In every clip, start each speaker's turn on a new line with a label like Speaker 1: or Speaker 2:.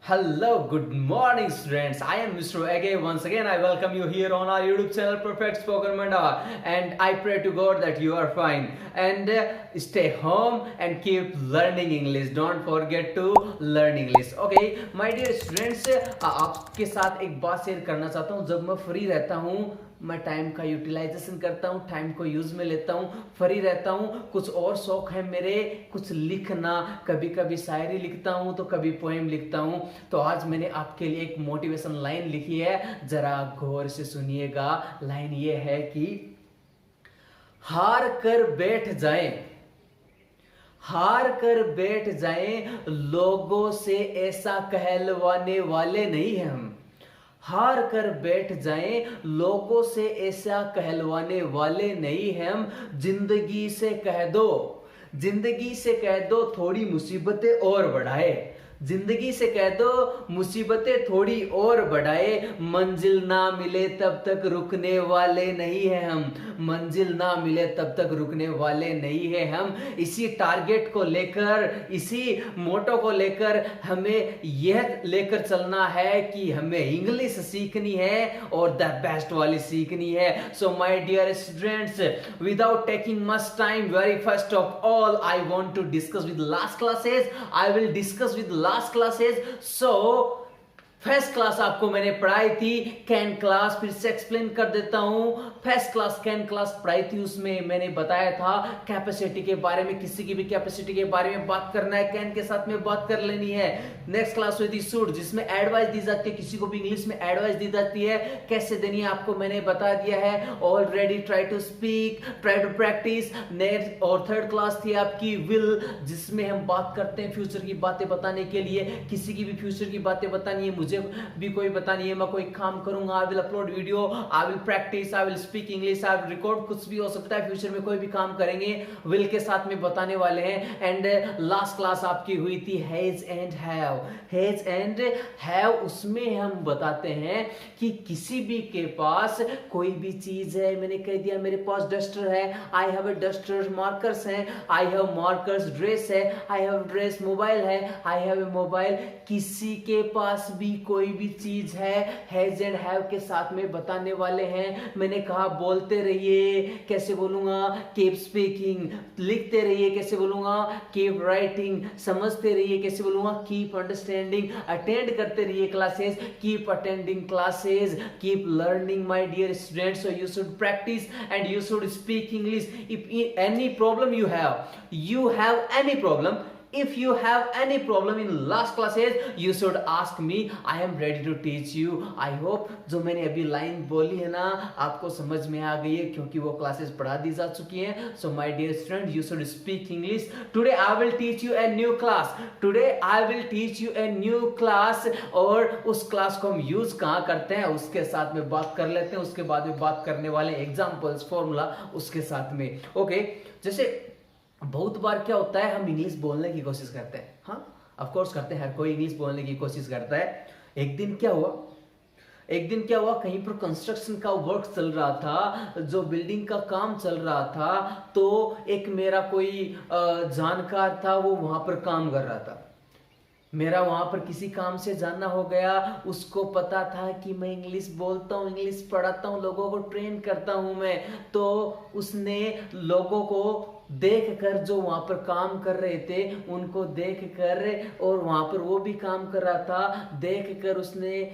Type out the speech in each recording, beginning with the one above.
Speaker 1: Hello, good morning, students. I am Mr. Ege. Once again, I welcome you here on our YouTube channel, Perfect Spoken Manda. And I pray to God that you are fine. And stay home and keep learning English. Don't forget to learn English. Okay, my dear students, आपके साथ एक बात share करना चाहता हूँ. जब मैं free रहता हूँ मैं टाइम का यूटिलाइजेशन करता हूँ, टाइम को यूज में लेता हूँ, फ्री रहता हूँ. कुछ और शौक है मेरे, कुछ लिखना, कभी कभी शायरी लिखता हूँ तो कभी पोएम लिखता हूँ. तो आज मैंने आपके लिए एक मोटिवेशन लाइन लिखी है, जरा गौर से सुनिएगा. लाइन ये है कि हार कर बैठ जाएं, हार कर बैठ जाएं, लोगों से ऐसा कहलवाने वाले नहीं हैं हम. हार कर बैठ जाएं, लोगों से ऐसा कहलवाने वाले नहीं हैं हम. जिंदगी से कह दो, जिंदगी से कह दो थोड़ी मुसीबतें और बढ़ाए. जिंदगी से कह दो मुसीबतें थोड़ी और बढ़ाए. मंजिल ना मिले तब तक रुकने वाले नहीं है हम. मंजिल ना मिले तब तक रुकने वाले नहीं है हम. इसी टारगेट को लेकर, इसी मोटो को लेकर हमें यह लेकर चलना है कि हमें इंग्लिश सीखनी है और द बेस्ट वाली सीखनी है. So my dear students, without taking much time, very first of all I want to discuss with last classes. I will discuss with last classes. So first class आपको मैंने पढ़ाई थी कैन क्लास, फिर से explain कर देता हूं. First class can class पढ़ाई थी, उसमें मैंने बताया था कैपेसिटी के बारे में. किसी की भी कैपेसिटी के बारे में बात करना है, कैन के साथ में बात कर लेनी है. नेक्स्ट क्लास हुई थी शुड, जिसमें एडवाइस दी जाती है. किसी को भी इंग्लिश में एडवाइस दी जाती है, कैसे देनी है आपको मैंने बता दिया है already. Try to speak, try to practice. Next और थर्ड क्लास थी आपकी विल, जिसमें हम बात करते हैं फ्यूचर की बातें बताने के लिए. किसी की भी फ्यूचर की बातें बतानी है, मुझे भी कोई बतानी है, मैं कोई काम करूंगा, I will upload video, I will practice, I will speak English, I will record. कुछ भी हो सकता है, फ्यूचर में कोई भी काम करेंगे विल के साथ में बताने वाले हैं. एंड लास्ट क्लास आपकी हुई थी has and have. Has and have, उसमें हम बताते हैं कि किसी भी के पास कोई भी चीज है. मैंने कह दिया मेरे पास डस्टर है, I have a duster. Markers हैं, आई हैव मार्कर्स. ड्रेस है, आई हैव ड्रेस. मोबाइल है, आई हैव अ मोबाइल. किसी के पास भी कोई भी चीज है, हैज एंड हैव के साथ में बताने वाले हैं. मैंने कहा बोलते रहिए, कैसे बोलूंगा, कीप स्पीकिंग. लिखते रहिए, कैसे बोलूंगा, कीप राइटिंग. समझते रहिए, कैसे बोलूंगा, कीप अंडरस्टैंडिंग. अटेंड करते रहिए classes, keep attending classes. Keep learning my dear students. So you should practice and you should speak English. If any problem you have any problem, if you have any problem in last classes, you should ask me. I am ready to teach you. I hope जो मैंने अभी line बोली है ना आपको समझ में आ गई है, क्योंकि वो क्लासेस पढ़ा दी जा चुकी हैं. So my dear student, you should speak English. Today I will teach you a new class. Today I will teach you a new class. और उस क्लास को हम यूज कहाँ करते हैं उसके साथ में बात कर लेते हैं. उसके बाद में बात करने वाले एग्जाम्पल्स, फॉर्मूला उसके साथ में. ओके, जैसे बहुत बार क्या होता है, हम इंग्लिश बोलने की कोशिश करते हैं. हाँ, ऑफ कोर्स करते हैं, हर कोई इंग्लिश बोलने की कोशिश करता है. एक दिन क्या हुआ, कहीं पर कंस्ट्रक्शन का वर्क चल रहा था, जो बिल्डिंग का काम चल रहा था. तो एक मेरा कोई जानकार था, वो वहां पर काम कर रहा था. मेरा वहां पर किसी काम से जानना हो गया. उसको पता था कि मैं इंग्लिश बोलता हूँ, इंग्लिश पढ़ाता हूँ, लोगों को ट्रेन करता हूँ मैं. तो उसने लोगों को देखकर, जो वहां पर काम कर रहे थे उनको देखकर, और वहां पर वो भी काम कर रहा था, देखकर उसने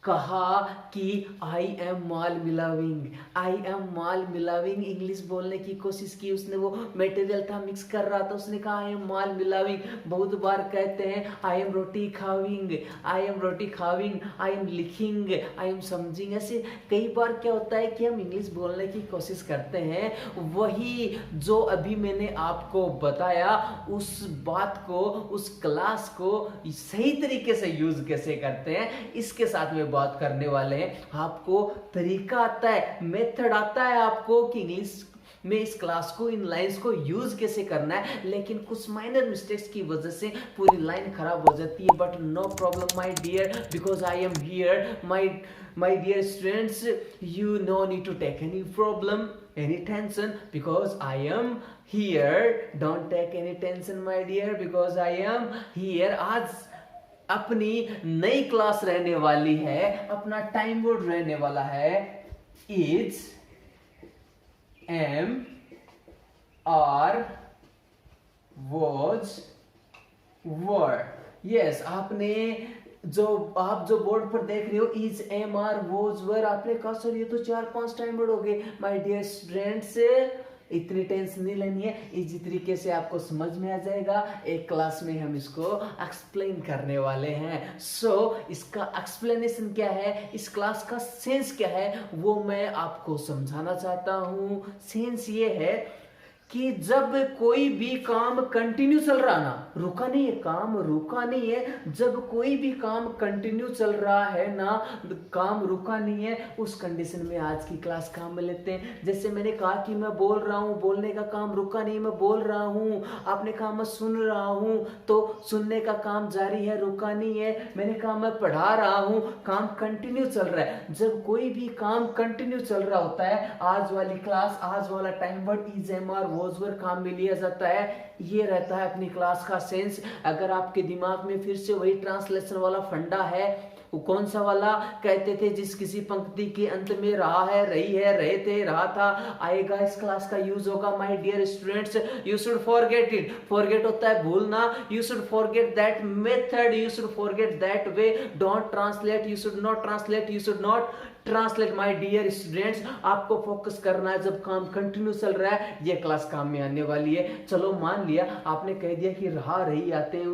Speaker 1: कहा कि आई एम माल मिलाविंग, आई एम माल मिलाविंग. इंग्लिश बोलने की कोशिश की उसने, वो मटेरियल था मिक्स कर रहा था, उसने कहा आई एम माल मिलाविंग. बहुत बार कहते हैं आई एम रोटी खाविंग, आई एम रोटी खाविंग, आई एम लिखिंग, आई एम समझिंग. ऐसे कई बार क्या होता है कि हम इंग्लिश बोलने की कोशिश करते हैं. वही जो अभी मैंने आपको बताया, उस बात को, उस क्लास को सही तरीके से यूज कैसे करते हैं, इसके साथ में बात करने वाले हैं. आपको तरीका आता है, मेथड आता है आपको कि इंग्लिश में इस क्लास को, इन लाइंस को यूज कैसे करना है. लेकिन कुछ माइनर मिस्टेक्स की वजह से पूरी लाइन खराब हो जाती है. But no problem my dear, because I am here. My dear students, you no need to take any problem, any tension, because I am here. Don't take any tension my dear, because I am here. आज अपनी नई class रहने वाली है, अपना time word रहने वाला है is, am, are, was, were. Yes, आपने आप जो बोर्ड पर देख रहे हो is, am, are, was, were, आपने कहा सर ये तो 4-5 टाइम वर्ड हो गए। माय डियर स्टूडेंट्स, इतनी टेंशन नहीं लेनी है, इसी तरीके से आपको समझ में आ जाएगा। एक क्लास में हम इसको एक्सप्लेन करने वाले हैं। सो इसका एक्सप्लेनेशन क्या है, इस क्लास का सेंस क्या है, वो मैं आपको समझाना चाहता हूं। सेंस ये है कि जब कोई भी काम कंटिन्यू चल रहा ना, रुका नहीं है, काम रुका नहीं है, जब कोई भी काम कंटिन्यू चल रहा है ना, काम रुका नहीं है, उस कंडीशन में आज की क्लास काम में लेते हैं। जैसे मैंने कहा कि मैं बोल रहा हूं, बोलने का काम रुका नहीं, मैं बोल रहा हूं, आपने कहा मैं सुन रहा हूं, तो सुनने का काम जारी है, रुका नहीं है। मैंने कहा मैं पढ़ा रहा हूं, काम कंटिन्यू चल रहा है। जब कोई भी काम कंटिन्यू चल रहा होता है, आज वाली क्लास, आज वाला time word is, am, are, was, were काम में लिया जाता है। ये रहता है अपनी क्लास का सेंस। अगर आपके दिमाग में फिर से वही ट्रांसलेशन वाला फंडा है, वो कौन सा वाला कहते थे, जिस किसी पंक्ति के अंत में रहा है, रही है, रहे थे, रहा था, आएगा, इस क्लास का यूज होगा। My dear students, you should forget it. Forget होता है भूलना। You should forget that method, you should forget that way. Don't translate, you should not translate, you should not translate. My dear students, आपको focus करना है जब काम continue चल रहा है, ये क्लास काम में आने वाली है। चलो मान लिया आपने कह दिया कि रहा, रही आते हैं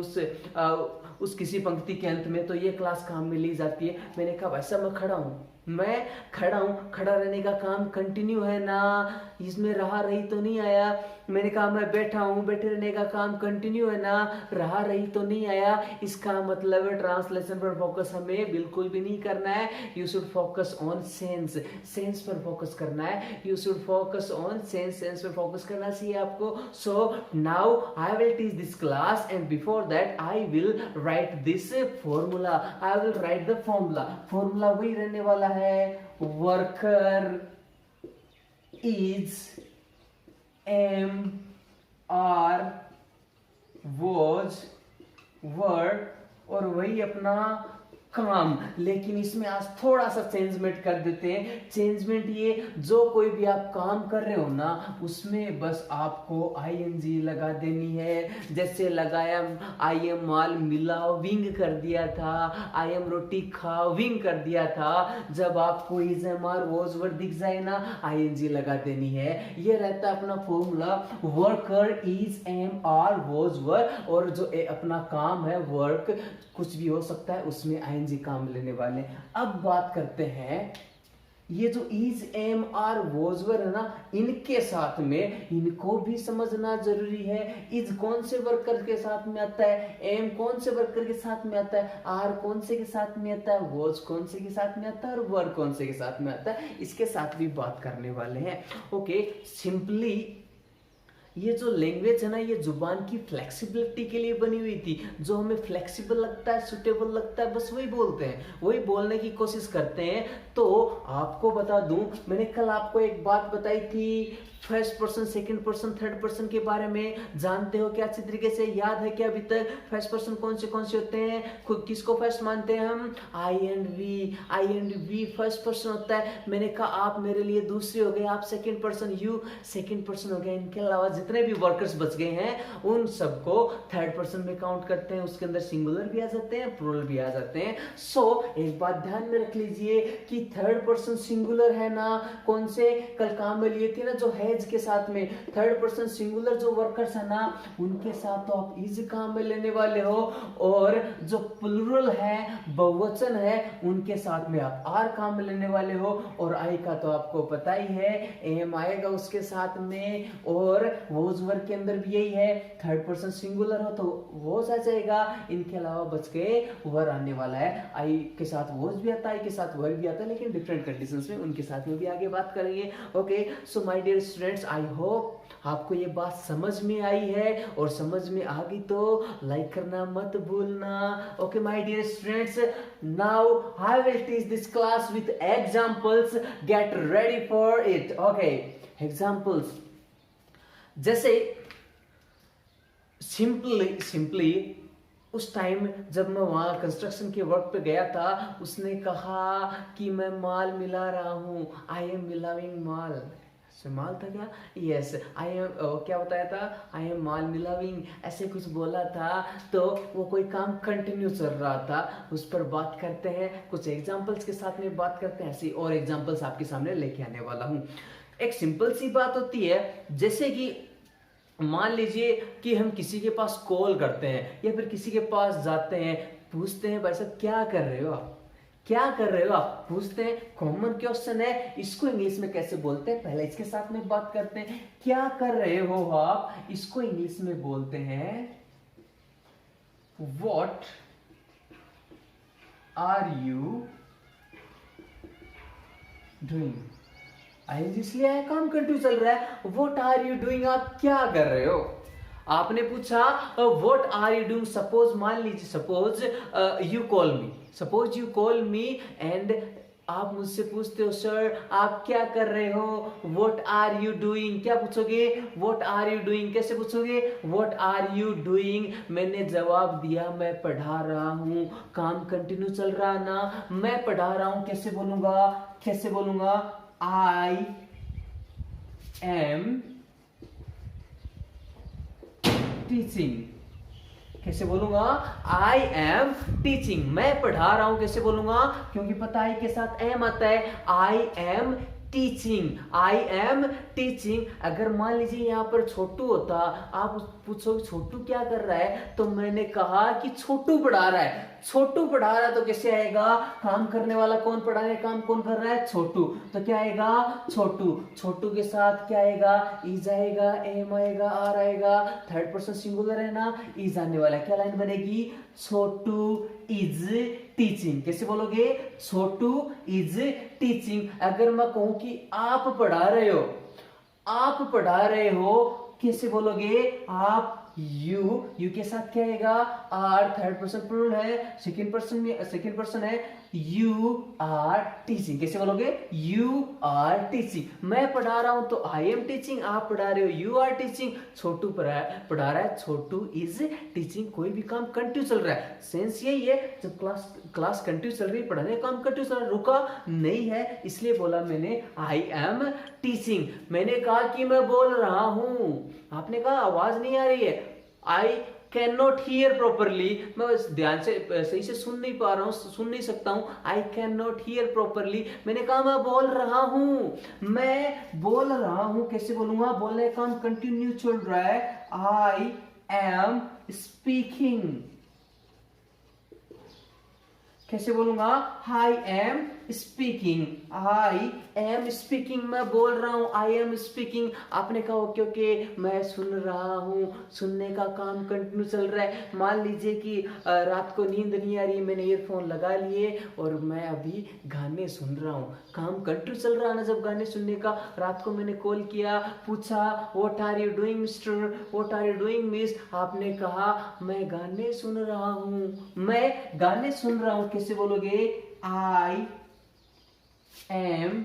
Speaker 1: उस किसी पंक्ति के अंत में, तो ये क्लास काम में ली जाती है। मैंने कहा वैसा मैं खड़ा हूं, मैं खड़ा हूं, खड़ा रहने का काम कंटिन्यू है ना, इसमें रहा रही तो नहीं आया। मैंने कहा मैं बैठा हूं, बैठे रहने का काम कंटिन्यू है ना, रहा रही तो नहीं आया। इसका मतलब है ट्रांसलेशन पर फोकस हमें बिल्कुल भी नहीं करना है। You should focus on sense, sense पर फोकस करना है। You should focus on sense, sense पर फोकस करना चाहिए आपको। So now I will teach this class and before that I will write this formula. I will write the formula. Formula वही रहने वाला है, worker is, am, are, was, were, और वही अपना काम। लेकिन इसमें आज थोड़ा सा चेंजमेंट कर देते हैं। चेंजमेंट ये, जो कोई भी आप काम कर रहे हो ना, उसमें बस आपको आईएनजी लगा देनी है। जैसे लगाया आई एम माल मिला, विंग कर दिया था, आई एम रोटी खा, विंग कर दिया था। जब आपको इज, एम, आर, वॉज, वर दिख जाए ना, आईएनजी लगा देनी है। ये रहता है अपना formula, worker is, am, are, was, were, और जो अपना काम है वर्क, कुछ भी हो सकता है, उसमें आईएनजी काम लेने वाले। अब बात करते हैं, ये जो इज, एम, आर, वॉज, वर है ना, इनके साथ में इनको भी समझना जरूरी है। इज कौन से वर्कर के साथ में आता है, एम कौन से वर्कर के साथ में आता है, आर कौन से के साथ में आता है, वॉज कौन से के साथ में आता है, और वर कौन से के साथ में आता है, इसके साथ भी बात करने वाले हैं। ओके, सिंपली ये जो लैंग्वेज है ना, ये जुबान की फ्लेक्सिबिलिटी के लिए बनी हुई थी। जो हमें फ्लेक्सिबल लगता है, सुटेबल लगता है, बस वही बोलते हैं, वही बोलने की कोशिश करते हैं। तो आपको बता दूं, मैंने कल आपको एक बात बताई थी, first person, second person, third person के बारे में जानते हो क्या, अच्छी तरीके से याद है क्या अभी तक? फर्स्ट पर्सन कौन से होते हैं, किसको फर्स्ट मानते हैं हम? I and we. I and we first person होता है। मैंने कहा आप मेरे लिए दूसरे हो गए, आप second person, you second person हो गए। इनके अलावा जितने भी वर्कर्स बच गए हैं उन सबको थर्ड पर्सन में काउंट करते हैं। उसके अंदर सिंगुलर भी आ जाते हैं, प्लूरल भी आ जाते हैं। सो एक बात ध्यान में रख लीजिए कि थर्ड पर्सन सिंगुलर है ना, कौन से कल काम में लिए थे ना, जो हैज के साथ में। थर्ड पर्सन सिंगुलर जो वर्कर्स है ना, उनके साथ तो आप इज काम में लेने वाले हो, और जो प्लूरल है, बहुवचन है, उनके साथ में आप आर काम में लेने वाले हो। और आई का तो आपको पता ही है, एम आएगा उसके साथ में, और वोज वर्ग के अंदर भी यही है, थर्ड पर्सन सिंगुलर हो तो वोज आ जाएगा। इनके अलावा बच के वर आने वाला है। आई के साथ वोज भी आता है, आई के साथ वर भी आता है, लेकिन डिफरेंट कंडीशंस में, उनके साथ में भी आगे बात करेंगे। Okay, so my dear students, I hope आपको ये बात समझ में आई है, और समझ में आ गई तो लाइक करना मत भूलना। Okay my dear students, now I will teach this class with examples, get ready for it. Okay, examples जैसे सिंपली उस टाइम जब मैं वहाँ कंस्ट्रक्शन के वर्क पे गया था, उसने कहा कि मैं माल मिला रहा हूँ, आई एम मिलाविंग माल। माल था क्या? यस, आई एम, क्या बताया था? आई एम माल मिलाविंग, ऐसे कुछ बोला था। तो वो कोई काम कंटिन्यू चल रहा था, उस पर बात करते हैं, कुछ एग्जांपल्स के साथ में बात करते हैं। ऐसी और एग्जांपल्स आपके सामने लेके आने वाला हूँ। एक सिंपल सी बात होती है, जैसे कि मान लीजिए कि हम किसी के पास कॉल करते हैं या फिर किसी के पास जाते हैं, पूछते हैं भाई साहब क्या कर रहे हो आप, क्या कर रहे हो आप, पूछते हैं। कॉमन क्वेश्चन है, इसको इंग्लिश में कैसे बोलते हैं, पहले इसके साथ में बात करते हैं। क्या कर रहे हो आप, इसको इंग्लिश में बोलते हैं what are you doing. ING इसलिए है, काम कंटिन्यू चल रहा है। व्हाट आर यू डूइंग, आप क्या कर रहे हो। आपने पूछा what are you doing, suppose मान लीजिए, suppose you call me, suppose you call me and आप मुझसे पूछते हो सर आप क्या कर रहे हो, व्हाट आर यू डूइंग, क्या पूछोगे, व्हाट आर यू डूइंग। कैसे पूछोगे, व्हाट आर यू डूइंग। मैंने जवाब दिया मैं पढ़ा रहा हूं, काम कंटिन्यू चल रहा ना, मैं पढ़ा रहा हूं। कैसे बोलूंगा, कैसे बोलूंगा, आई एम टीचिंग। कैसे बोलूंगा, आई एम टीचिंग, मैं पढ़ा रहा हूं। कैसे बोलूंगा, क्योंकि पता है के साथ एम आता है, I am teaching, I am teaching. अगर मान लीजिए यहाँ पर छोटू होता, आप पूछोगे छोटू क्या कर रहा है, तो मैंने कहा कि छोटू पढ़ा रहा है। छोटू पढ़ा रहा है तो कैसे आएगा, काम करने वाला कौन, पढ़ाने का काम कौन कर रहा है, छोटू, तो क्या आएगा, छोटू। छोटू के साथ क्या आएगा, इज आएगा, एम आएगा, आर आएगा, थर्ड पर्सन सिंगुलर है ना, इज आने वाला है। क्या लाइन बनेगी, छोटू इज टीचिंग। कैसे बोलोगे, छोटू इज टीचिंग। अगर मैं कहूं कि आप पढ़ा रहे हो, आप पढ़ा रहे हो, कैसे बोलोगे, आप, यू के साथ क्या आएगा, आर, थर्ड पर्सन प्लूरल है, सेकंड पर्सन है, यू आर टीचिंग। कैसे बोलोगे, यू आर टीचिंग। मैं पढ़ा रहा हूं तो आई एम टीचिंग, आप पढ़ा रहे हो यू आर टीचिंग, छोटू पढ़ा रहा है, छोटू इज टीचिंग। कोई भी काम कंटिन्यू चल रहा है, सेंस यही है, जब क्लास कंटिन्यू चल रही है, पढ़ाने का काम कंटिन्यू चल रहा है, रुका नहीं है, इसलिए बोला मैंने आई एम टीचिंग। मैंने कहा कि मैं बोल रहा हूं, आपने कहा आवाज नहीं आ रही है, I can not here properly, मैं ध्यान से सही से सुन नहीं पा रहा हूं, सुन नहीं सकता हूं, I can not here properly. मैंने कहा मैं बोल रहा हूं, मैं बोल रहा हूं। कैसे बोलूंगा, बोलने का काम कंटिन्यू चल रहा है, आई एम स्पीकिंग। कैसे बोलूंगा, I am speaking, I am speaking, मैं बोल रहा हूं, आई एम स्पीकिंग। आपने कहा ओके ओके, मैं सुन रहा हूं, सुनने का काम कंटिन्यू चल रहा है। मान लीजिए कि रात को नींद नहीं आ रही, मैंने ईयरफोन लगा लिए और मैं अभी गाने सुन रहा हूं, काम कंटिन्यू चल रहा है ना जब गाने सुनने का। रात को मैंने कॉल किया, पूछा what are you doing mister, what are you doing miss. आपने कहा मैं गाने सुन रहा हूं, मैं गाने सुन रहा हूं। कैसे बोलोगे, आई एम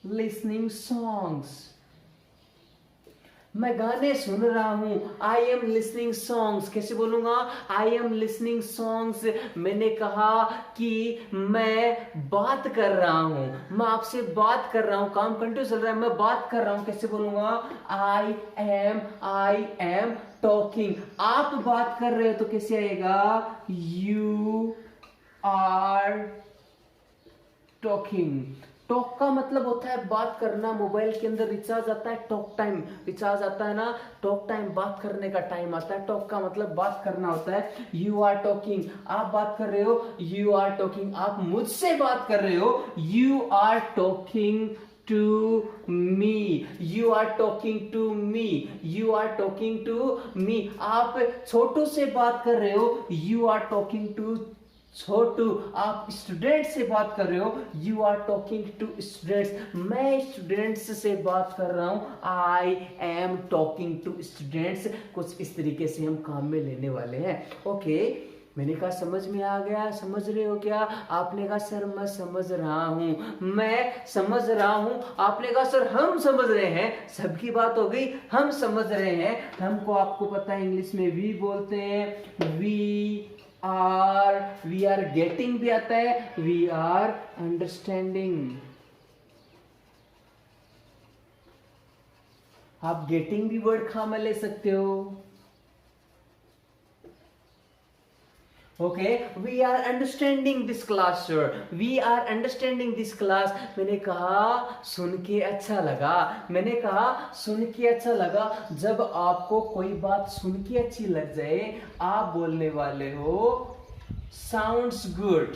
Speaker 1: लिसनिंग सॉन्ग्स, मैं गाने सुन रहा हूं, आई एम लिसनिंग सॉन्ग्स। कैसे बोलूंगा, आई एम लिसनिंग सॉन्ग्स। मैंने कहा कि मैं बात कर रहा हूं, मैं आपसे बात कर रहा हूं, काम कंटिन्यू चल रहा है, मैं बात कर रहा हूं। कैसे बोलूंगा, आई एम टॉकिंग। आप बात कर रहे हो तो कैसे आएगा, यू आर टॉकिंग। टॉक का मतलब होता है बात करना। मोबाइल के अंदर रिचार्ज आता है, टॉक टाइम रिचार्ज आता है ना, टॉक टाइम बात करने का टाइम आता है। टॉक का मतलब बात करना होता है। यू आर टॉकिंग, आप बात कर रहे हो, यू आर टॉकिंग। आप मुझसे बात कर रहे हो, you are talking to me, you are talking to me, you are talking to me. आप छोटू से बात कर रहे हो, you are talking to Chhotu. आप स्टूडेंट से बात कर रहे हो, you are talking to students. मैं स्टूडेंट्स से बात कर रहा हूं, I am talking to students. कुछ इस तरीके से हम काम में लेने वाले हैं। ओके, मैंने कहा समझ में आ गया, समझ रहे हो क्या? आपने कहा सर मैं समझ रहा हूँ, मैं समझ रहा हूँ। आपने कहा सर हम समझ रहे हैं। सबकी बात हो गई, हम समझ रहे हैं। हमको आपको पता है इंग्लिश में वी बोलते हैं, वी आर गेटिंग भी आता है, वी आर अंडरस्टैंडिंग। आप गेटिंग भी वर्ड खा में ले सकते हो। Okay, we are understanding this class sir, we are understanding this class. मैंने कहा सुन के अच्छा लगा, मैंने कहा सुन के अच्छा लगा। जब आपको कोई बात सुन के अच्छी लग जाए, आप बोलने वाले हो sounds good.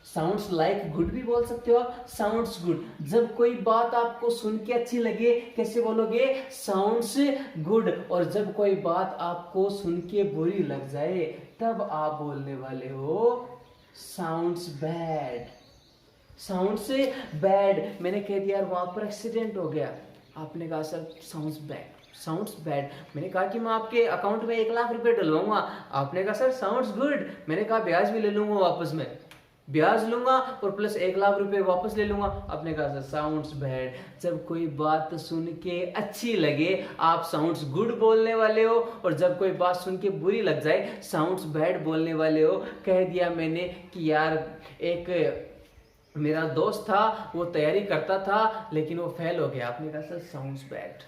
Speaker 1: Sounds like good भी बोल सकते हो आप, साउंड्स गुड। जब कोई बात आपको सुन के अच्छी लगे, कैसे बोलोगे? Sounds good. और जब कोई बात आपको सुन के बुरी लग जाए, तब आप बोलने वाले हो साउंड्स बैड। Sounds bad. मैंने कह दिया यार वहां पर एक्सीडेंट हो गया। आपने कहा sir sounds bad, sounds bad. मैंने कहा कि मैं आपके अकाउंट में 1 लाख रुपए डलवाऊंगा। आपने कहा सर साउंड्स गुड। मैंने कहा ब्याज भी ले लूंगा वापस में, ब्याज लूंगा और प्लस 1 लाख रुपए वापस ले लूंगा। आपने कहा सर साउंड्स बैड। जब कोई बात सुन के अच्छी लगे, आप साउंड्स गुड बोलने वाले हो, और जब कोई बात सुन के बुरी लग जाए, साउंड्स बैड बोलने वाले हो। कह दिया मैंने कि यार एक मेरा दोस्त था, वो तैयारी करता था लेकिन वो फेल हो गया। आपने कहा sir sounds bad,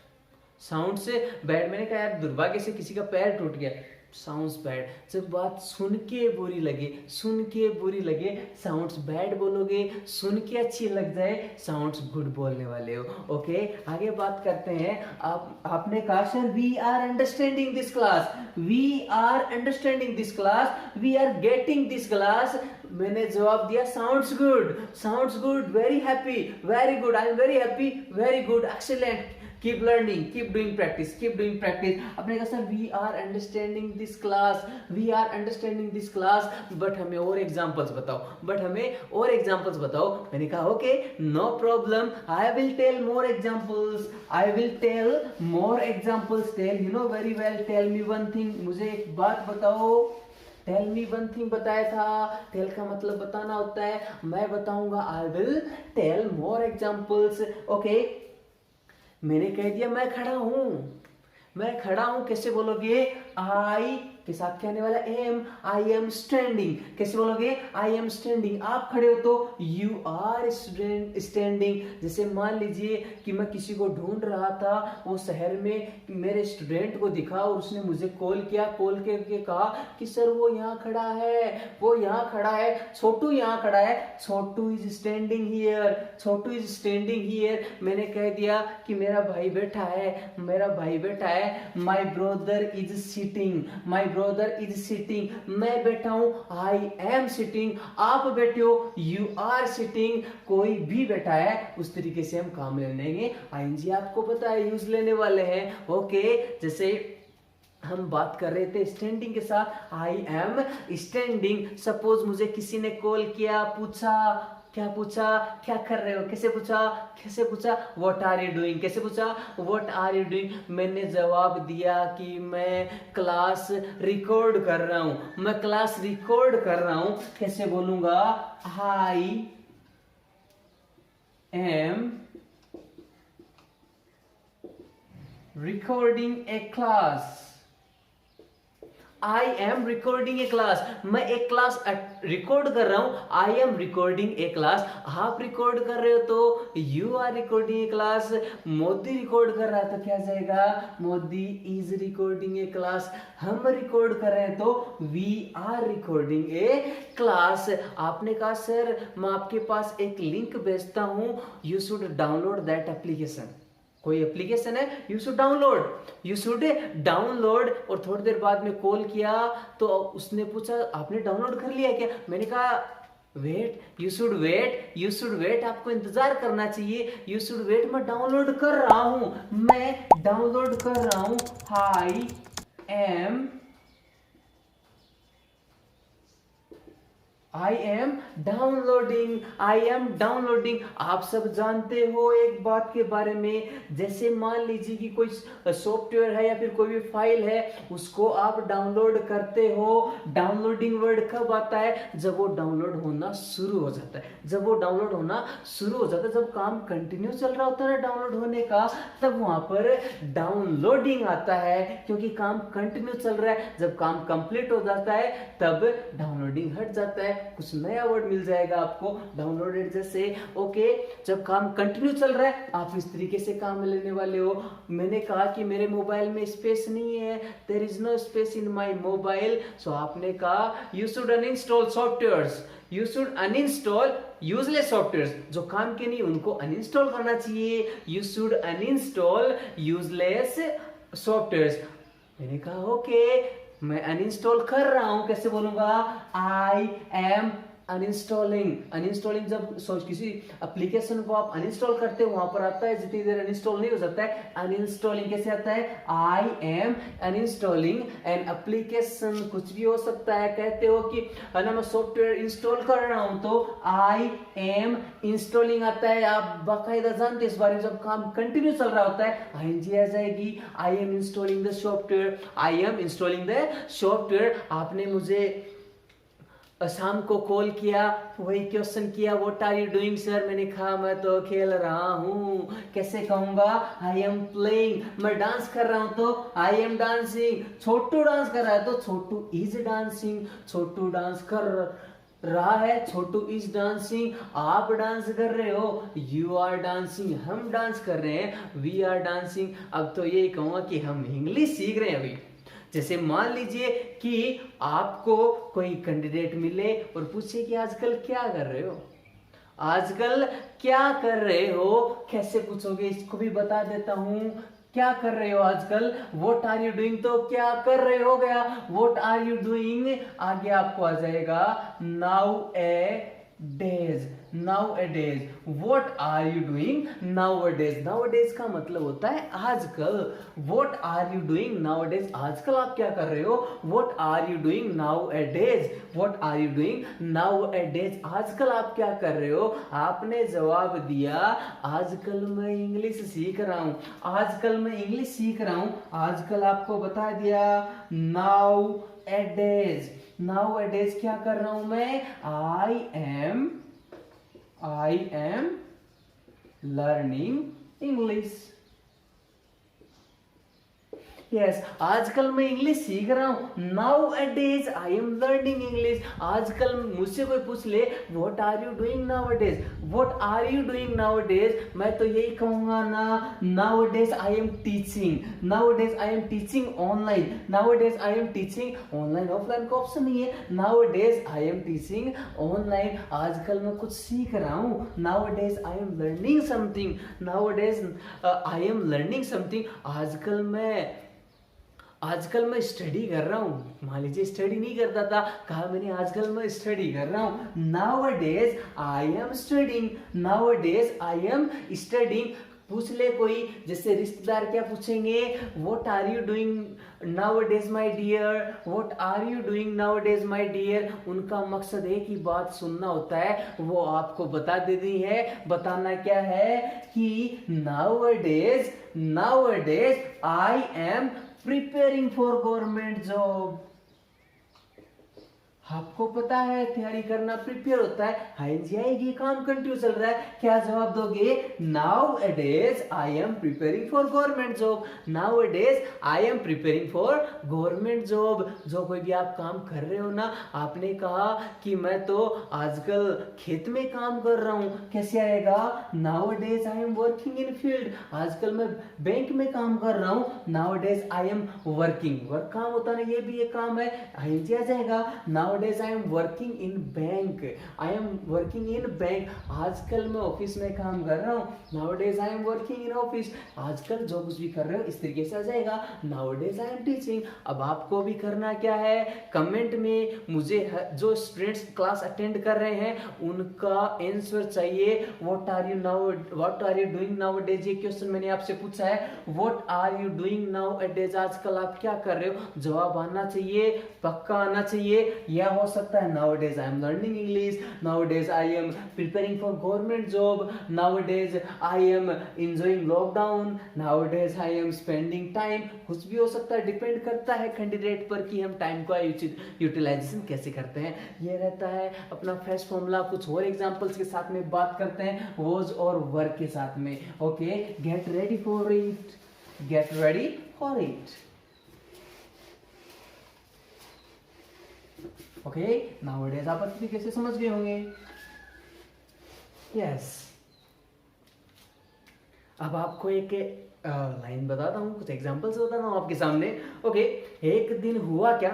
Speaker 1: sounds bad. मैंने कहा यार दुर्भाग्य से किसी का पैर टूट गया, साउंड्स बैड। जब बात सुन के बुरी लगे, सुन के बुरी लगे, साउंड्स बैड बोलोगे। सुन के अच्छी लग जाए, साउंड्स गुड बोलने वाले हो। ओके, आगे बात करते हैं। आपने कहा sir we are understanding this class, we are understanding this class, we are getting this class. मैंने जवाब दिया sounds good, sounds good, very happy, very good, I am very happy, very good, excellent, keep learning, keep doing practice, keep doing practice. आपने कहा sir we are understanding this class, we are understanding this class, but हमें और examples बताओ, but हमें और examples बताओ। मैंने कहा okay no problem, I will tell more examples, I will tell more examples. Tell you know very well, tell me one thing, मुझे एक बात बताओ। टेल मी वन थिंग बताया था, टेल का मतलब बताना होता है। मैं बताऊंगा I will tell more examples. Okay, मैंने कह दिया मैं खड़ा हूं, मैं खड़ा हूं। कैसे बोलोगे? आई के साथ क्या आने वाला? एम। I am standing. कैसे बोलोगे? I am standing. आप खड़े हो तो यू आर स्टैंडिंग। जैसे मान लीजिए कि मैं किसी को ढूंढ रहा था, वो शहर में मेरे स्टूडेंट को दिखा और उसने मुझे कॉल किया, कॉल करके कहा कि सर वो यहाँ खड़ा है, वो यहाँ खड़ा है, छोटू यहाँ खड़ा है, Chhotu is standing here, Chhotu is standing here. मैंने कह दिया कि मेरा भाई बैठा है, मेरा भाई बैठा है। My brother is sitting, my brother is sitting. मैं बैठा हूं, आई एम सिटिंग। आप बैठे हो, यू आर सिटिंग। कोई भी बैठा है, उस तरीके से हम काम ले लेंगे। आईएनजी आपको पता है यूज लेने वाले हैं। ओके, जैसे हम बात कर रहे थे स्टैंडिंग के साथ, आई एम स्टैंडिंग। सपोज मुझे किसी ने कॉल किया, पूछा, क्या पूछा? क्या कर रहे हो? कैसे पूछा? कैसे पूछा? What are you doing? कैसे पूछा? What are you doing? मैंने जवाब दिया कि मैं क्लास रिकॉर्ड कर रहा हूं, मैं क्लास रिकॉर्ड कर रहा हूं। कैसे बोलूंगा? I am recording a class, I am recording a class. मैं एक क्लास रिकॉर्ड कर रहा हूं, I am recording a class. आप रिकॉर्ड कर रहे हो तो you are recording a class. Modi record कर रहा है तो क्या जाएगा? Modi is recording a class. हम रिकॉर्ड कर रहे हैं तो we are recording a class. आपने कहा सर मैं आपके पास एक लिंक भेजता हूं, you should download that application. कोई एप्लीकेशन है, you should download, you should download. और थोड़ी देर बाद में कॉल किया तो उसने पूछा आपने डाउनलोड कर लिया क्या? मैंने कहा wait, you should wait, you should wait, आपको इंतजार करना चाहिए। यू शुड वेट, मैं डाउनलोड कर रहा हूं, मैं डाउनलोड कर रहा हूं। I am downloading, I am downloading. आप सब जानते हो एक बात के बारे में, जैसे मान लीजिए कि कोई सॉफ्टवेयर है या फिर कोई भी फाइल है, उसको आप डाउनलोड करते हो। डाउनलोडिंग वर्ड कब आता है? जब वो डाउनलोड होना शुरू हो जाता है। जब वो डाउनलोड होना शुरू हो जाता है, जब काम कंटिन्यू चल रहा होता है ना डाउनलोड होने का, तब वहां पर डाउनलोडिंग आता है, क्योंकि काम कंटिन्यू चल रहा है। जब काम कंप्लीट हो जाता है तब डाउनलोडिंग हट जाता है, कुछ नया वर्ड मिल जाएगा आपको डाउनलोडेड जैसे। ओके, जब काम कंटिन्यू चल रहा है आप इस तरीके से काम लेने वाले हो। मैंने कहा कि मेरे मोबाइल में स्पेस नहीं है, there is no space in my mobile, so आपने कहा you should uninstall softwares, you should uninstall useless softwares, जो काम के नहीं उनको अनइंस्टॉल करना चाहिए। You should uninstall useless softwares. मैंने कहा ओके, मैं अनइंस्टॉल कर रहा हूं, कैसे बोलूंगा? I am अनइंस्टॉलिंग। अनइंस्टॉलिंग जब किसी एप्लीकेशन को आप अनइंस्टॉल करते हो वहां पर आता है, जितनी देर अनइंस्टॉल नहीं हो जाता है अनइंस्टॉलिंग कैसे आता है? I am uninstalling an application. कुछ भी हो सकता है, कहते हो कि ना मैं सॉफ्टवेयर इंस्टॉल कर रहा हूं तो आई एम इंस्टॉलिंग आता है। आप बाकायदा जानते इस बारे में, जब काम कंटिन्यू चल रहा होता है आईएनजी आ जाएगी। I am installing the software, I am installing the software. आपने मुझे शाम को कॉल किया, वही क्वेश्चन किया, what are you doing sir? मैंने कहा मैं तो खेल रहा हूँ। कैसे कहूंगा? I am playing. मैं डांस कर रहा हूं तो I am dancing. Chhotu dance कर रहा है तो Chhotu is dancing. Chhotu dance कर रहा है, छोटू इज डांसिंग। आप डांस कर रहे हो, यू आर डांसिंग। हम डांस कर रहे हैं, वी आर डांसिंग। अब तो यही कहूंगा कि हम इंग्लिश सीख रहे हैं अभी। जैसे मान लीजिए कि आपको कोई कैंडिडेट मिले और पूछे कि आजकल क्या कर रहे हो, आजकल क्या कर रहे हो, कैसे पूछोगे? इसको भी बता देता हूं। क्या कर रहे हो आजकल? व्हाट आर यू डूइंग, तो क्या कर रहे हो गया। व्हाट आर यू डूइंग, आगे आपको आ जाएगा nowadays, nowadays. What are you doing nowadays, nowadays का मतलब होता है आजकल। What are you doing nowadays, आजकल आप क्या कर रहे हो। What are you doing nowadays, what are you doing nowadays, आजकल आप क्या कर रहे हो। आपने जवाब दिया आजकल मैं इंग्लिश सीख रहा हूं, आजकल मैं इंग्लिश सीख रहा हूं। आजकल आपको बता दिया nowadays, nowadays क्या कर रहा हूं मैं? I am learning English. Yes, आजकल मैं इंग्लिश सीख रहा हूं। Nowadays I am learning English. आजकल मुझसे कोई पूछ ले what are you doing nowadays, what are you doing nowadays, मैं तो यही कहूंगा ना nowadays I am teaching, nowadays I am teaching online, now a days I am teaching online. Offline का option नहीं है। Now a days I am teaching online, आजकल मैं कुछ सीख रहा हूं। Nowadays I am learning something, now a days I am learning something. आजकल मैं स्टडी कर रहा हूँ। मान लीजिए स्टडी नहीं करता था, कहा मैंने आजकल मैं स्टडी कर रहा हूँ। Nowadays I am studying, nowadays I am studying. पूछ ले कोई, जैसे रिश्तेदार क्या पूछेंगे, what are you doing nowadays my dear, what are you doing nowadays my dear. उनका मकसद एक ही बात सुनना होता है, वो आपको बता देनी है। बताना क्या है कि now a days I am preparing for government job. आपको पता है तैयारी करना प्रिपेयर होता है, हाई जाएगी, काम कंटिन्यू चल रहा है। क्या जवाब दोगे? Now a days I am preparing for government job, now a days I am preparing for government job. जो कोई भी आप काम कर रहे हो ना, आपने कहा कि मैं तो आजकल खेत में काम कर रहा हूं, कैसे आएगा? Now a days I am working in field, आजकल मैं बैंक में काम कर रहा हूं। Nowadays I am working, work काम होता है ना, ये भी एक काम है, आई आ जाएगा। Now Nowadays I am working in bank, I am working in bank, आजकल मैं ऑफिस में काम कर रहा हूँ। Nowadays I am working in office, आजकल जो कुछ भी कर रहे हो इस तरीके से आ जाएगा। Nowadays I am teaching। अब आपको भी करना क्या है, कमेंट में मुझे जो स्टूडेंट्स क्लास अटेंड कर रहे हैं उनका आंसर चाहिए। What are you doing nowadays, ये क्वेश्चन मैंने आपसे पूछा है। What are you doing nowadays, आजकल आप क्या कर रहे हो। जवाब आना चाहिए, पक्का आना चाहिए। क्या हो सकता है? Nowadays I am learning English, nowadays I am preparing for government job, nowadays I am enjoying lockdown, nowadays I am spending time. कुछ भी हो सकता है, डिपेंड करता है कैंडिडेट पर कि हम टाइम का यूटिलाइजेशन कैसे करते हैं। ये रहता है अपना फर्स्ट फॉर्मूला। कुछ और एग्जांपल्स के साथ में बात करते हैं, वॉज और वर्क के साथ में। Okay, gate ready for it, gate ready for it. Okay, nowadays आप अच्छी तरीके से समझ गए होंगे। यस, अब आपको एक लाइन बताता हूँ, कुछ एग्जांपल्स बताता हूँ आपके सामने। ओके, एक दिन हुआ क्या,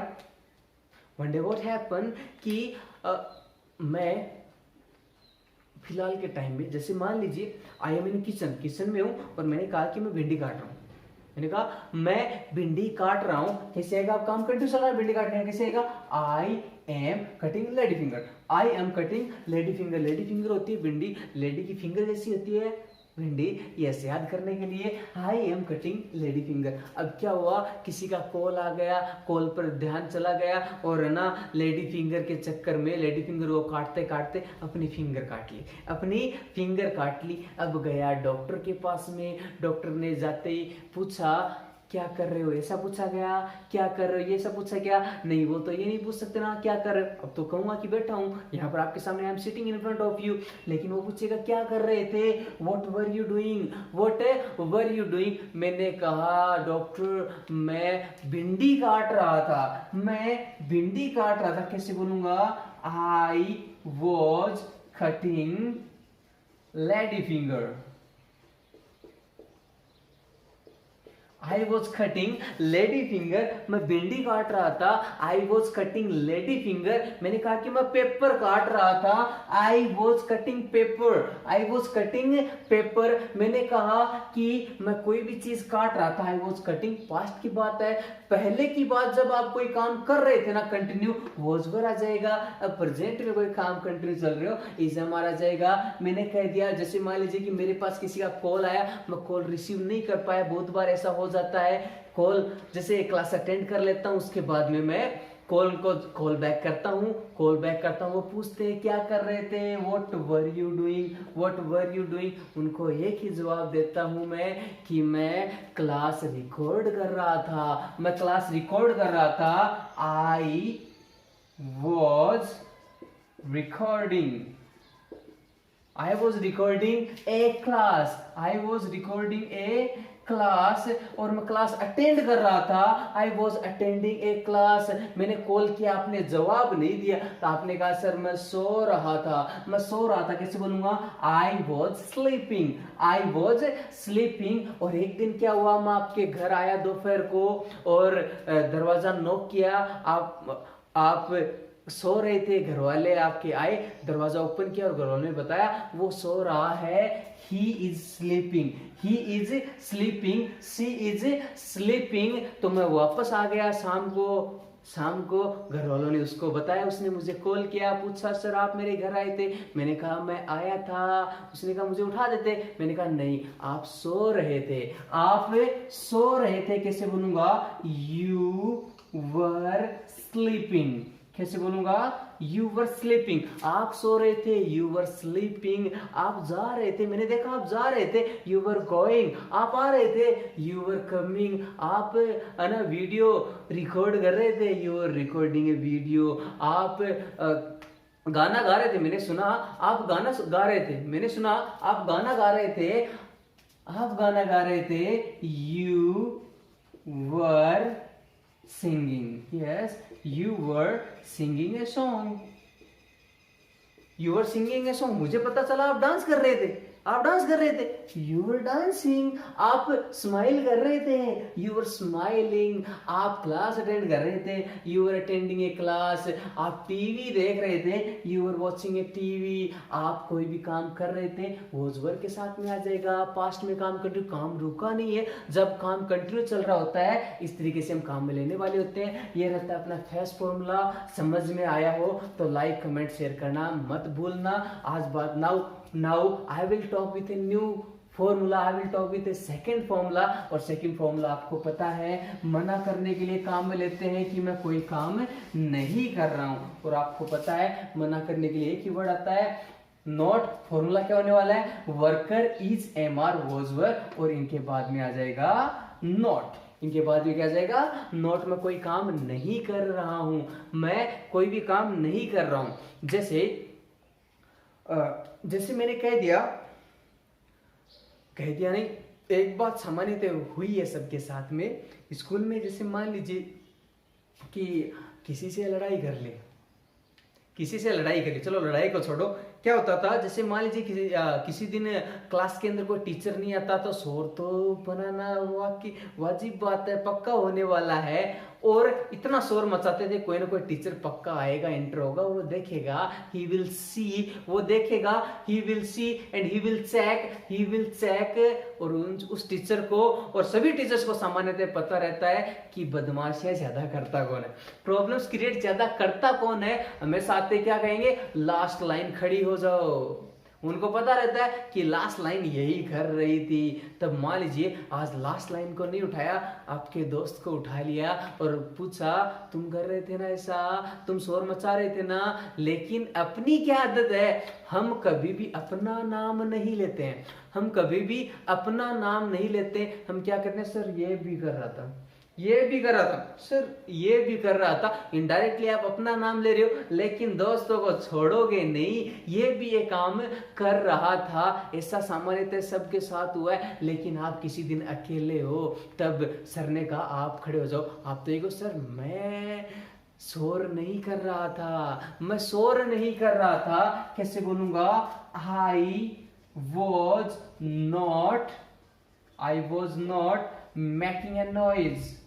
Speaker 1: वन डे व्हाट हैपन कि मैं फिलहाल के टाइम में, जैसे मान लीजिए आई एम इन किचन में हूँ और मैंने कहा कि मैं भिंडी काट रहा हूँ। मैंने कहा मैं भिंडी काट रहा हूँ, कैसे आएगा? आप काम कंटिन्यू चल रहा है, भिंडी काटने का कैसे आएगा? I am cutting lady finger, I am cutting lady finger. Lady finger होती है भिंडी, लेडी की फिंगर जैसी होती है भिंडी। यस, याद करने के लिए I am cutting lady finger. अब क्या हुआ, किसी का कॉल आ गया, कॉल पर ध्यान चला गया और है ना लेडी फिंगर के चक्कर में लेडी फिंगर को काटते काटते अपनी फिंगर काट ली, अपनी फिंगर काट ली। अब गया डॉक्टर के पास में, डॉक्टर ने जाते ही पूछा क्या कर रहे हो, ऐसा पूछा गया। क्या कर रहे हो, ये सब पूछा गया? नहीं, वो तो ये नहीं पूछ सकते ना क्या कर रहे हो। अब तो कहूंगा कि बैठा हूँ यहाँ पर आपके सामने, I am sitting in front of you. लेकिन वो पूछेगा क्या कर रहे थे, what were you doing, what were you doing. मैंने कहा डॉक्टर मैं भिंडी काट रहा था, मैं भिंडी काट रहा था। कैसे बोलूंगा? I was cutting lady finger, I was cutting lady finger. मैं भिंडी काट रहा था, I was cutting lady finger. मैंने कहा कि मैं पेपर काट रहा था, I was cutting paper, I was cutting paper. मैंने कहा कि मैं कोई भी चीज काट रहा था, आई वॉज कटिंग। पास्ट की बात है, पहले की बात जब आप कोई काम कर रहे थे ना कंटिन्यू, वॉज पर आ जाएगा। अब प्रेजेंट में कोई काम कंटिन्यू चल रहे हो, इज हमारा आ जाएगा। मैंने कह दिया, जैसे मान लीजिए कि मेरे पास किसी का कॉल आया, मैं कॉल रिसीव नहीं कर पाया, बहुत बार ऐसा हो जाता है। कॉल जैसे क्लास अटेंड कर लेता हूं, उसके बाद में मैं कॉल बैक करता हूं, वो पूछते हैं क्या कर रहे थे, what were you doing, what were you doing. उनको एक ही जवाब देता हूं मैं कि मैं क्लास रिकॉर्ड कर रहा था, मैं क्लास रिकॉर्ड कर रहा था। I was recording, I was recording a class, I was recording a class, और मैं क्लास अटेंड कर रहा था, I was attending A class. मैंने कॉल किया, आपने जवाब नहीं दिया, तो आपने कहा सर मैं सो रहा था, मैं सो रहा था। कैसे बोलूंगा? I was sleeping, I was sleeping. और एक दिन क्या हुआ, मैं आपके घर आया दोपहर को और दरवाजा नॉक किया, आप सो रहे थे, घर वाले आपके आए, दरवाजा ओपन किया और घर वालों ने बताया वो सो रहा है। He is sleeping, he is sleeping, she is sleeping. तो मैं वापस आ गया शाम को घर वालों ने उसको बताया, उसने मुझे कॉल किया, पूछा सर आप मेरे घर आए थे। मैंने कहा मैं आया था। उसने कहा मुझे उठा देते। मैंने कहा नहीं, आप सो रहे थे, आप सो रहे थे। कैसे बोलूंगा? You were sleeping. कैसे बोलूंगा? You were sleeping. आप सो रहे थे, यू वर स्लीपिंग। आप जा रहे थे, मैंने देखा आप जा रहे थे, यू वर गोइंग। आप आ रहे थे, यू वर कमिंग। आप ना वीडियो रिकॉर्ड कर रहे थे, you were recording A video. आप गाना गा रहे थे, मैंने सुना आप गाना गा रहे थे, मैंने सुना आप गाना गा रहे थे, आप गाना गा रहे थे। You were singing, yes, you were singing a song, you were singing a song। मुझे पता चला आप डांस कर रहे थे, आप डांस कर रहे थे, यू वर डांसिंग। आप स्माइल कर रहे थे, यू वर स्माइलिंग। आप क्लास अटेंड कर रहे थे, you were attending A class. आप टीवी देख रहे थे, you were watching A TV. आप कोई भी काम कर रहे थे, वॉज वर के साथ में आ जाएगा। पास्ट में काम कंटिन्यू, काम रुका नहीं है, जब काम कंटिन्यू चल रहा होता है इस तरीके से हम काम में लेने वाले होते हैं। ये रहता है अपना फर्स्ट फॉर्मूला। समझ में आया हो तो लाइक कमेंट शेयर करना मत भूलना। आज बात now I will talk with a new formula I will talk with second formula. और सेकंड फॉर्मूला आपको पता है मना करने के लिए काम में लेते हैं कि मैं कोई काम नहीं कर रहा हूं। और आपको पता है मना करने के लिए एक ही वर्ड आता है नॉट। फॉर्मूला क्या होने वाला है, worker is am are was were, और इनके बाद में आ जाएगा नॉट। इनके बाद में क्या आ जाएगा नॉट। मैं कोई काम नहीं कर रहा हूं, मैं कोई भी काम नहीं कर रहा हूं। जैसे मैंने कह दिया नहीं, एक बात सामान्यतः हुई है सबके साथ में स्कूल में। जैसे मान लीजिए कि किसी से लड़ाई कर ले, चलो लड़ाई को छोड़ो, क्या होता था जैसे मान लीजिए किसी दिन क्लास के अंदर कोई टीचर नहीं आता तो शोर तो बनाना वाजिब बात है, पक्का होने वाला है। और इतना शोर मचाते थे कोई ना कोई टीचर पक्का आएगा, एंटर होगा, वो देखेगा, he will see and he will check. और उस टीचर को और सभी टीचर्स को सामान्यतः पता रहता है कि बदमाशियां ज्यादा करता कौन है, प्रॉब्लम्स क्रिएट ज्यादा करता कौन है। हमेशा आते क्या कहेंगे, लास्ट लाइन खड़ी हो जाओ। उनको पता रहता है कि लास्ट लाइन यही कर रही थी। तब मान लीजिए आज लास्ट लाइन को नहीं उठाया, आपके दोस्त को उठा लिया और पूछा तुम कर रहे थे ना ऐसा, तुम शोर मचा रहे थे ना। लेकिन अपनी क्या आदत है, हम कभी भी अपना नाम नहीं लेते हैं, हम क्या करते हैं, सर ये भी कर रहा था, सर ये भी कर रहा था। इनडायरेक्टली आप अपना नाम ले रहे हो, लेकिन दोस्तों को छोड़ोगे नहीं, ये भी एक काम कर रहा था। ऐसा सामान्यतः सबके साथ हुआ है। लेकिन आप किसी दिन अकेले हो, तब सर ने कहा आप खड़े हो जाओ। आप तो ये सर मैं शोर नहीं कर रहा था, कैसे बोलूंगा, I was not making a noise.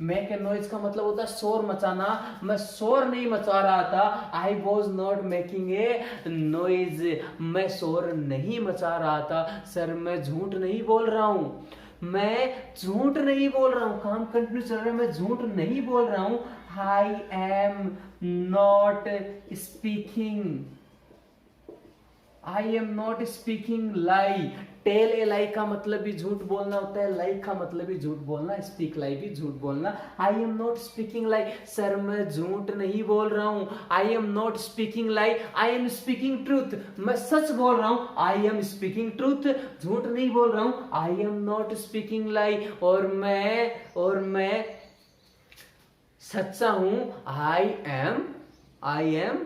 Speaker 1: Make a noise का मतलब होता है शोर मचाना, मैं शोर नहीं मचा रहा था। I was not making a noise, मैं शोर नहीं मचा रहा था। सर मैं झूठ नहीं बोल रहा हूं, काम कंटिन्यू चल रहा है, मैं झूठ नहीं बोल रहा हूं। I am not speaking lie. Tell a lie का मतलब भी झूठ बोलना होता है, लाई का मतलब भी झूठ बोलना, स्पीक लाई भी झूठ बोलना। आई am not speaking lie, sir मैं झूठ नहीं बोल रहा हूं। I am not speaking lie, I am speaking truth, मैं सच बोल रहा हूं। आई एम स्पीकिंग ट्रूथ, झूठ नहीं बोल रहा हूं। आई एम नॉट स्पीकिंग लाई, और मैं सच्चा हूं। आई एम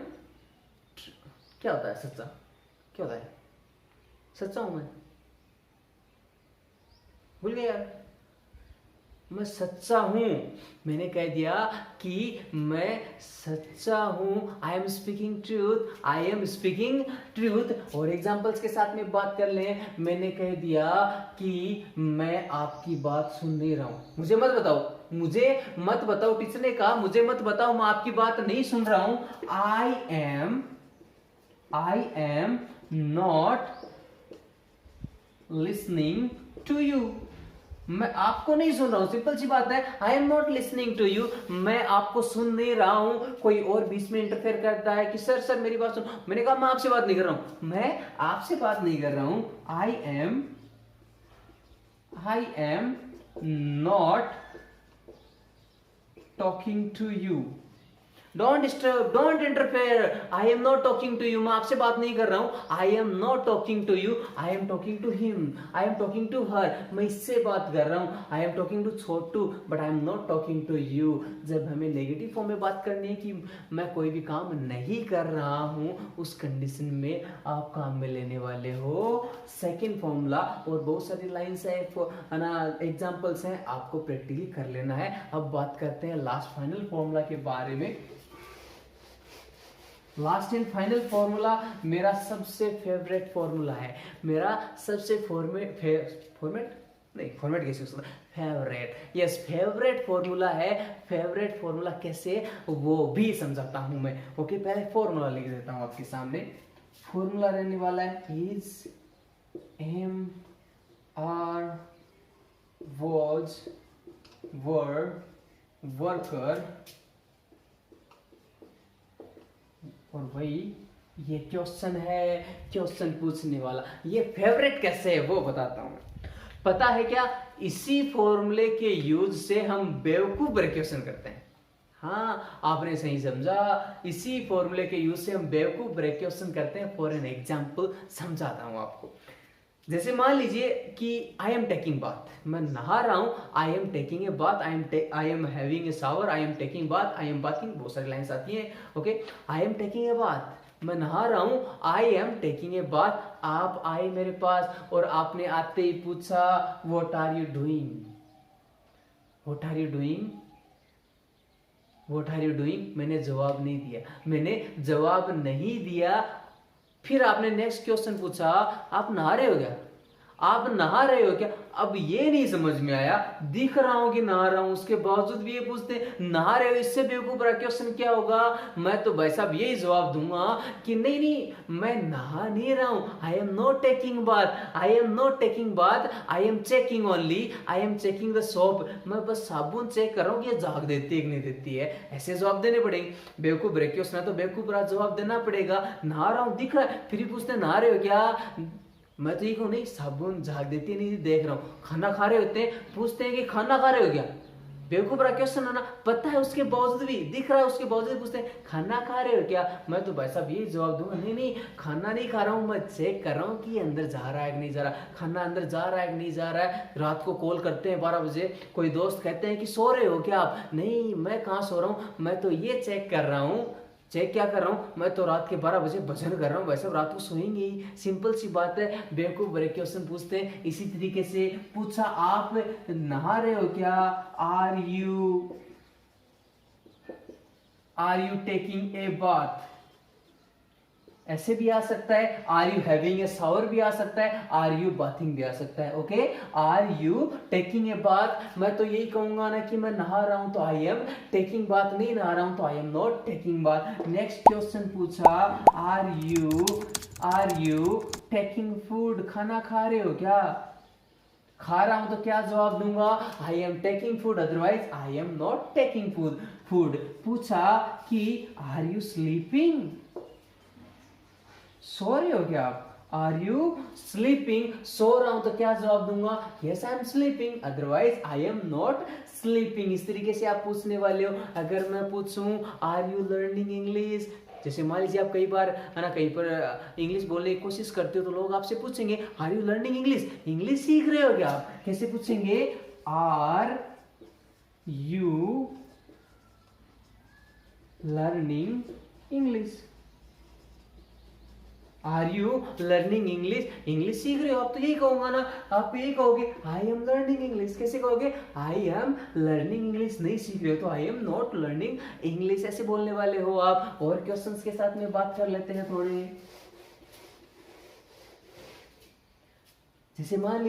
Speaker 1: क्या होता है सच्चा, क्या होता है सच्चा हूं, मैं भूल गया यार, मैं सच्चा हूं। मैंने कह दिया कि मैं सच्चा हूं, आई एम स्पीकिंग ट्रूथ। और एग्जांपल्स के साथ में बात कर लें। मैंने कह दिया कि मैं आपकी बात सुन नहीं रहा हूं, मुझे मत बताओ, टीचर ने कहा मुझे मत बताओ, मैं आपकी बात नहीं सुन रहा हूं। I am not listening to you, मैं आपको नहीं सुन रहा हूं, सिंपल सी बात है। I am not listening to you, मैं आपको सुन नहीं रहा हूं। कोई और बीच में इंटरफेयर करता है कि सर मेरी बात सुन, मैंने कहा मैं आपसे बात नहीं कर रहा हूं, I am not talking to you. Don't disturb, don't interfere, I am not talking to you, मैं आपसे बात नहीं कर रहा हूं। I am not talking to you, I am talking to him, I am talking to her, मैं इससे बात कर रहा हूं। I am talking to Chhotu, but I am not talking to you. जब हमें नेगेटिव फॉर्म में बात करनी है कि मैं कोई भी काम नहीं कर रहा हूं, उस कंडीशन में आप काम में लेने वाले हो सेकेंड फॉर्मूला। और बहुत सारी लाइन्स है ना, एग्जाम्पल्स हैं, आपको प्रैक्टिकली कर लेना है। अब बात करते हैं लास्ट फाइनल फॉर्मूला के बारे में। लास्ट एंड फाइनल फॉर्मूला मेरा सबसे फेवरेट फॉर्मूला है, मेरा सबसे फेवरेट फॉर्मूला है। फेवरेट फॉर्मूला कैसे, वो भी समझाता हूं मैं। ओके, पहले फॉर्मूला लिख देता हूं आपके सामने। फॉर्मूला रहने वाला है is, am, are, was, were, worker, और वही ये क्वेश्चन है, क्वेश्चन पूछने वाला। ये फेवरेट कैसे है वो बताता हूँ। पता है क्या, इसी फॉर्मूले के यूज से हम बेवकूफ ब्रेक क्वेश्चन करते हैं। हाँ, आपने सही समझा, इसी फॉर्मूले के यूज से हम बेवकूफ ब्रेक क्वेश्चन करते हैं। फॉर एन एग्जाम्पल समझाता हूँ आपको। जैसे मान लीजिए कि आई एम टेकिंग बाथ, मैं नहा रहा हूं, I am taking a bath, I am having a shower, I am taking bath, I am bathing, बहुत सारी लाइन्स आती हैं। Okay, I am taking a bath, मैं नहा रहा हूं, I am taking a bath. आप आए मेरे पास और आपने आते ही पूछा what are you doing, what are you doing, what are you doing. मैंने जवाब नहीं दिया, मैंने जवाब नहीं दिया। फिर आपने नेक्स्ट क्वेश्चन पूछा आप नहा रहे हो क्या, आप नहा रहे हो क्या। अब ये नहीं समझ में आया, दिख रहा हूं कि नहा रहा हूं, उसके बावजूद भी ये पूछते नहा रहे हो, इससे बेवकूफ बड़ा क्वेश्चन क्या होगा। मैं तो भाई साहब यही जवाब दूंगा कि नहीं नहीं, मैं नहा नहीं रहा हूं, I am not taking bath, I am not taking bath, I am checking only, I am checking the soap. मैं बस साबुन चेक कर रहा हूं कि ये झाग देती है कि नहीं देती है। ऐसे जवाब देने पड़ेंगे। बेवकूफ ब्रेक क्वेश्चन है तो बेवकूफ बड़ा जवाब देना पड़ेगा। नहा रहा हूं दिख रहा है, फिर पूछते नहा रहे हो क्या, मैं तो ये कहूँ नहीं, साबुन झाग देती नहीं देख रहा हूँ। खाना खा रहे होते हैं, पूछते हैं कि खाना खा रहे हो क्या। बेवकूफ बड़ा क्वेश्चन है ना, पता है उसके बावजूद भी, दिख रहा है उसके बावजूद पूछते हैं खाना खा रहे हो क्या। मैं तो भाई साहब यही जवाब दूंगा, नहीं नहीं खाना नहीं खा रहा हूँ, मैं चेक कर रहा हूँ कि अंदर जा रहा है कि नहीं जा रहा, खाना अंदर जा रहा है कि नहीं जा रहा है। रात को कॉल करते हैं 12 बजे, कोई दोस्त कहते हैं कि सो रहे हो क्या आप, नहीं मैं कहाँ सो रहा हूँ, मैं तो ये चेक कर रहा हूँ। चेक क्या कर रहा हूँ, मैं तो रात के 12 बजे भजन कर रहा हूँ। वैसे रात को सोएंगे ही, सिंपल सी बात है। बेवकूफ ब्रेक क्वेश्चन पूछते हैं। इसी तरीके से पूछा आप नहा रहे हो क्या, are you taking a bath, ऐसे भी आ सकता है। Are you having a shower भी आ सकता है, आर यू बाथिंग भी आ सकता है। Okay, are you taking a bath, मैं तो यही कहूंगा ना कि मैं नहा रहा हूं तो आई एम टेकिंग बाथ, नहीं नहा रहा हूं तो I am not taking bath. Next question पूछा आर यू टेकिंग फूड, खाना खा रहे हो क्या। खा रहा हूं तो क्या जवाब दूंगा, आई am taking food, otherwise I am not taking food. पूछा कि आर यू स्लीपिंग, सो रहे हो क्या आप, आर यू स्लीपिंग, सो रहा हूं तो क्या जवाब दूंगा, yes I am sleeping, otherwise I am not sleeping. इस तरीके से आप पूछने वाले हो। अगर मैं पूछूं आर यू लर्निंग इंग्लिश, जैसे मान लीजिए आप कई बार है ना कहीं पर इंग्लिश बोलने की कोशिश करते हो तो लोग आपसे पूछेंगे are you learning English, English सीख रहे हो क्या आप। कैसे पूछेंगे, are you learning English, are you learning English, English सीख रहे हो आप। तो यही कहूंगा ना, आप यही कहोगे आई एम लर्निंग इंग्लिश। कैसे कहोगे, आई एम लर्निंग इंग्लिश, नहीं सीख रहे हो तो I am not learning English, ऐसे बोलने वाले हो आप। और क्वेश्चंस के साथ में बात कर लेते हैं थोड़े। जैसे मान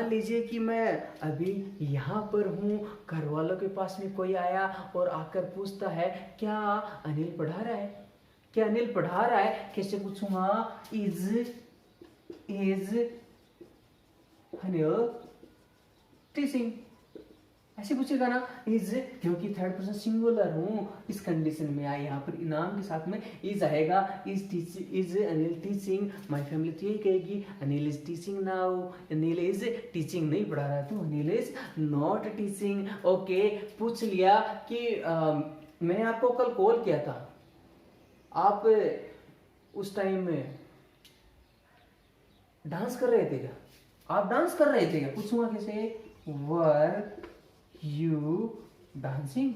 Speaker 1: लीजिए कि मैं अभी यहाँ पर हूँ, घर वालों के पास में कोई आया और आकर पूछता है क्या अनिल पढ़ा रहा है, क्या अनिल पढ़ा रहा है। कैसे पूछूंगा, इज अनिल टीचिंग, ऐसे पूछेगा ना। इज, क्योंकि थर्ड पर्सन सिंगुलर हूं, इस कंडीशन में आए यहाँ पर नाम के साथ में इज आएगा। Is Anil teaching, my family तो यही कहेगी Anil is teaching now, Anil is teaching, नहीं पढ़ा रहा तो Anil is not teaching. Okay, पूछ लिया कि मैंने आपको कल कॉल किया था, आप उस टाइम में डांस कर रहे थे क्या, आप डांस कर रहे थे क्या। पूछूंगा कैसे, वर यू डांसिंग,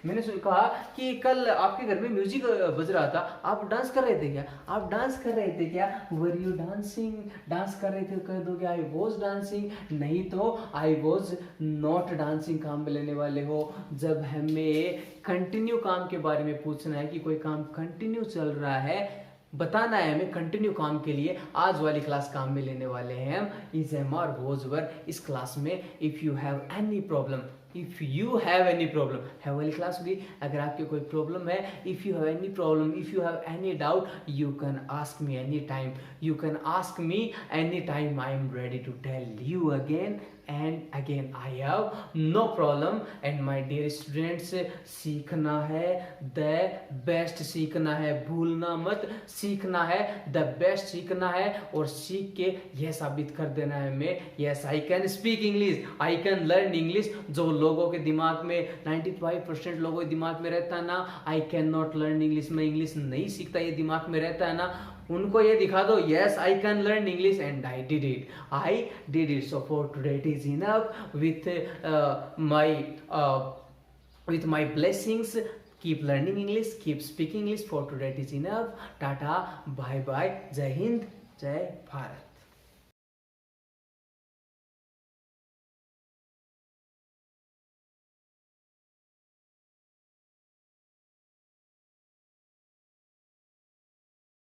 Speaker 1: मैंने कहा कि कल आपके घर में म्यूजिक बज रहा था, आप डांस कर रहे थे क्या, आप डांस कर रहे थे क्या। वर यू डांसिंग, डांस कर रहे थे, कह दोगे आई वॉज डांसिंग, नहीं तो आई वॉज नॉट डांसिंग काम में लेने वाले हो। जब हमें कंटिन्यू काम के बारे में पूछना है कि कोई काम कंटिन्यू चल रहा है, बताना है हमें कंटिन्यू काम के लिए, आज वाली क्लास काम में लेने वाले हैं हम इज एम और वॉज वर। इस क्लास में if you have any problem, if you have any problem, है वाली क्लास होगी। अगर आपके कोई प्रॉब्लम है, if you have any problem, if you have any doubt, you can ask me any time, you can ask me any time, I am ready to tell you again and again I have no problem. And my dear students, सीखना है the best, सीखना है भूलना मत, सीखना है the best, सीखना है और सीख के यह साबित कर देना है मैं yes I can speak English, I can learn English। जो लोगों के दिमाग में 95% लोगों के दिमाग में रहता है ना I cannot learn English, मैं इंग्लिश नहीं सीखता, ये दिमाग में रहता है ना, उनको ये दिखा दो yes I can learn English and I did it। So for today it is enough with my blessings। Keep learning English, keep speaking English। For today it is enough। Tata, bye bye, Jai Hind, Jai Bharat।